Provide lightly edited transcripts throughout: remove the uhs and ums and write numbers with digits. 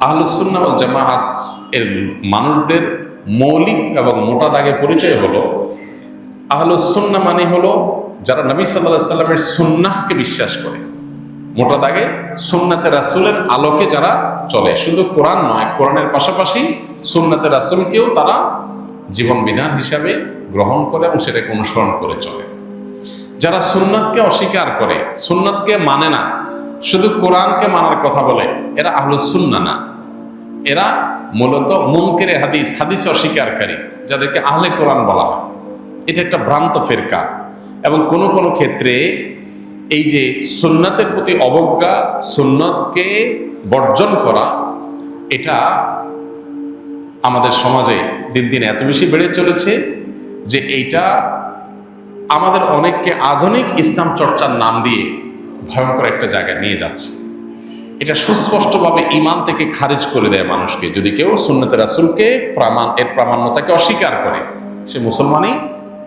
আহলুস সুন্নাহ ওয়াল জামাআত এর মানুষদের মৌলিক এবং মোটা দাগে পরিচয় হলো, আহলুস সুন্নাহ মানে হলো যারা নবী সাল্লাল্লাহু আলাইহি সাল্লামের সুন্নাহকে বিশ্বাস করে, মোটা দাগে সুন্নাতে রাসূলের আলোকে যারা চলে। শুধু কোরআন নয়, কোরআনের পাশাপাশি সুন্নাতে রাসূলকেও তারা জীবন বিধান হিসাবে গ্রহণ করে এবং সেটাকে অনুসরণ করে চলে। যারা সুন্নাতকে অস্বীকার করে, সুন্নাতকে মানে না, শুধু কোরআনকে মানার কথা বলে, এরা আহলুস সুন্নাহ না। এরা মূলত মুনকিরে হাদিস, হাদিস অস্বীকারী, যাদেরকে আহলে কোরআন বলা হয়। এটা একটা ভ্রান্ত ফিরকা এবং কোনো কোনো ক্ষেত্রে এই যে সুন্নাতের প্রতি অবজ্ঞা, সুন্নতকে বর্জন করা, এটা আমাদের সমাজে দিন দিন এত বেশি বেড়ে চলেছে যে এইটা আমাদের অনেককে আধুনিক ইসলাম চর্চার নাম দিয়ে ভয়ঙ্কর একটা জায়গায় নিয়ে যাচ্ছে। এটা সুস্পষ্টভাবে ঈমান থেকে খারিজ করে দেয় মানুষকে। যদি কেউ সুন্নতে রাসূলকে এর প্রামাণ্যতাকে অস্বীকার করে, সে মুসলমানই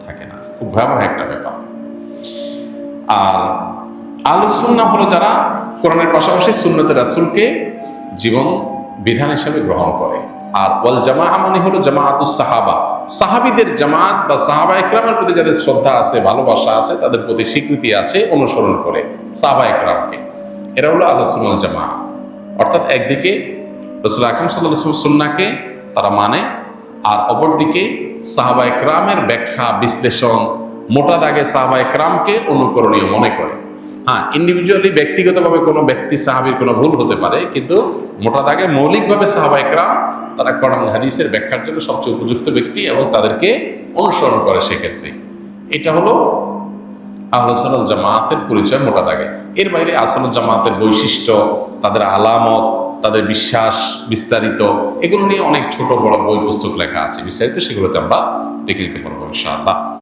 থাকে না। খুব ভয়াবহ একটা ব্যাপার। আর আহলুস সুন্নাহ হলো যারা কোরআনের পাশাপাশি সুন্নতে রাসূলকে জীবন বিধান হিসেবে গ্রহণ করে। আর ওয়াল জামাআহ মানে হলো জামাআতুস সাহাবা, সাহাবীদের জামাত বা সাহাবায়ে কেরামের প্রতি যাদের শ্রদ্ধা আছে, ভালোবাসা আছে, তাদের প্রতি স্বীকৃতি আছে, অনুসরণ করে সাহাবায়ে কেরামকে। এরা হলো আহলুস সুন্নাহ ওয়াল জামাআহ। অর্থাৎ একদিকে রাসূল আকরাম সাল্লাল্লাহু আলাইহি ওয়াসাল্লামের সুন্নাহকে তারা মানে, আর অপরদিকে সাহাবায়ে কেরামের ব্যাখ্যা বিশ্লেষণ, মোটা দাগে সাহাবায়ে কেরামকে অনুকরণীয় মনে করে। হ্যাঁ, ইন্ডিভিজুয়ালি ব্যক্তিগতভাবে কোনো ব্যক্তি সাহাবীর কোনো ভুল হতে পারে, কিন্তু মোটা দাগে মৌলিকভাবে সাহাবায়ে কেরাম তারা কোরআন হাদিসের ব্যাখ্যার জন্য সবচেয়ে উপযুক্ত ব্যক্তি এবং তাদেরকে অনুসরণ করে। সেক্ষেত্রে এটা হলো আহলুস সুন্নাহ ওয়াল জামাআতের পরিচয় মোটা দাগে। এর বাইরে আসল জামাতের বৈশিষ্ট্য, তাদের আলামত, তাদের বিশ্বাস বিস্তারিত, এগুলো নিয়ে অনেক ছোট বড় বই পুস্তক লেখা আছে বিস্তারিত, সেগুলোতে আমরা দেখে নিতে পারবো ইনশাআল্লাহ।